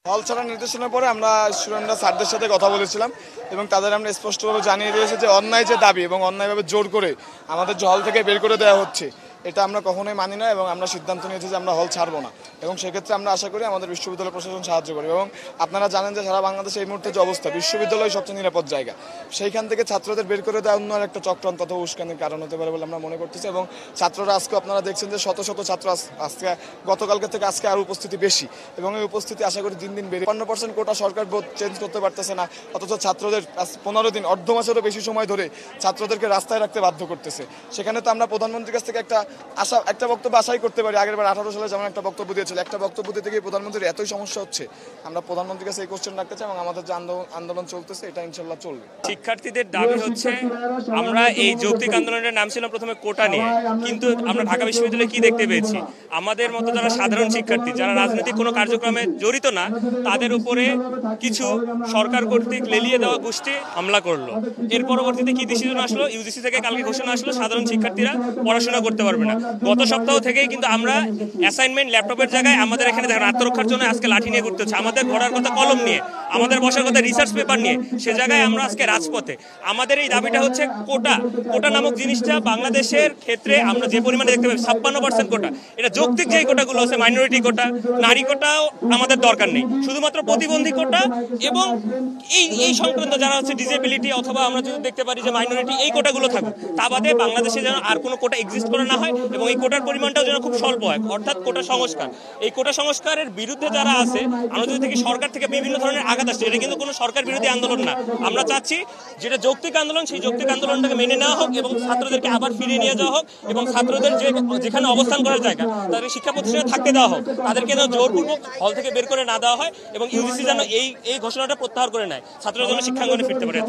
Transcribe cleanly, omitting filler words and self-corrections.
হল ছাড়ার নির্দেশনার পরে আমরা স্টুডেন্টরা স্যারদের সাথে কথা বলেছিলাম এবং তাদের আমরা স্পষ্টভাবে জানিয়ে দিয়েছি যে অন্যায় যে দাবি এবং অন্যায়ভাবে জোর করে আমাদের যে হল থেকে বের করে দেওয়া হচ্ছে এটা আমরা কখনোই মানি না এবং আমরা সিদ্ধান্ত নিয়েছি যে আমরা হল ছাড়বো না। এবং সেক্ষেত্রে আমরা আশা করি আমাদের বিশ্ববিদ্যালয় প্রশাসন সাহায্য করবে। এবং আপনারা জানেন যে সারা বাংলাদেশে এই মুহূর্তে যে অবস্থা, বিশ্ববিদ্যালয় সবচেয়ে নিরাপদ জায়গা, সেইখান থেকে ছাত্রদের বের করে দেওয়া অন্য একটা চক্রান্ত অথবা উস্কানির কারণ হতে পারে বলে আমরা মনে করতেছি। এবং ছাত্ররা আজকে আপনারা দেখছেন যে শত শত ছাত্র আজকে গতকালকে থেকে আজকে আরও উপস্থিতি বেশি এবং এই উপস্থিতি আশা করি দিন দিন বেড়ে ৫৫% কোটা সরকার চেঞ্জ করতে পারতেছে না, অথচ ছাত্রদের ১৫ দিন অর্ধ মাসেরও বেশি সময় ধরে ছাত্রদেরকে রাস্তায় রাখতে বাধ্য করতেছে। সেখানে তো আমরা প্রধানমন্ত্রীর কাছ থেকে একটা বক্তব্য আশাই করতে পারি। আগেরবার 18 সালে যেমন একটা বক্তব্য দিয়েছিল, একটা বক্তব্য দিতে গিয়ে প্রধানমন্ত্রীর এতই সমস্যা হচ্ছে, আমরা প্রধানমন্ত্রীর কাছে এই কোশ্চেন রাখতে চাই এবং আমাদের যে আন্দোলন চলতেছে এটা ইনশাল্লাহ চলবে। শিক্ষার্থীদের দাবি হচ্ছে, আমরা এই যৌক্তিক আন্দোলনের নাম ছিল প্রথমে কোটা নিয়ে, কিন্তু আমরা ঢাকা বিশ্ববিদ্যালয়ে কি দেখতে পেয়েছি, আমাদের মতো যারা সাধারণ শিক্ষার্থী, যারা রাজনৈতিক কোনো কার্যক্রমে জড়িত না, তাদের উপরে কিছু সরকার কর্তৃক লেলিয়ে দেওয়া গোষ্ঠী হামলা করলো। এর পরবর্তীতে কি ডিসিশন আসলো, ইউজিসি থেকে কালকে ঘোষণা আসলো সাধারণ শিক্ষার্থীরা পড়াশোনা করতে পারবে না। গত সপ্তাহ থেকেই কিন্তু আমরা অ্যাসাইনমেন্ট ল্যাপটপের জায়গায় আমাদের এখানে দেখেন আত্মরক্ষার জন্য আজকে লাঠি নিয়ে ঘুরতে হচ্ছে, আমাদের ঘোরার কথা কলম নিয়ে, আমাদের বসার কথা রিসার্চ পেপার নিয়ে, সে জায়গায় আমরা আজকে রাজপথে। আমাদের এই দাবিটা হচ্ছে কোটা নামক জিনিসটা বাংলাদেশের ক্ষেত্রে আমরা যে পরিমাণে দেখতে পাই 56% কোটা, এটা যৌক্তিক যে কোটাগুলো আছে, মাইনরিটি কোটা, নারী কোটাও আমাদের দরকার নেই, শুধুমাত্র প্রতিবন্ধী কোটা এবং এই সংক্রান্ত যারা হচ্ছে ডিসেবিলিটি অথবা আমরা যদি দেখতে পারি যে মাইনরিটি, এই কোটাগুলো থাকুক। তা বাদে বাংলাদেশে যেন আর কোনো কোটা এক্সিস্ট করে না হয় এবং এই কোটার পরিমাণটাও যেন খুব স্বল্প হয়, অর্থাৎ কোটা সংস্কার। এই কোটা সংস্কারের বিরুদ্ধে যারা আছে, আমরা যদি দেখি সরকার থেকে বিভিন্ন ধরনের আঘাত আসছে, এটা কিন্তু কোনো সরকার বিরোধী আন্দোলন না। আমরা চাচ্ছি যেটা যৌক্তিক আন্দোলন, সেই যৌক্তিক আন্দোলনটাকে মেনে নেওয়া হোক এবং ছাত্রদেরকে আবার ফিরিয়ে নিয়ে যাওয়া হোক এবং ছাত্রদের যেখানে অবস্থান করার জায়গা, তাদের শিক্ষা প্রতিষ্ঠানে থাকতে দেওয়া হোক, তাদেরকে যেন জোরপূর্বক হল থেকে বের করে না দেওয়া হয় এবং ইউজিসি যেন এই ঘোষণাটা প্রত্যাহার করে নেয়, ছাত্ররা যেন শিক্ষাঙ্গনে ফিরতে পারে।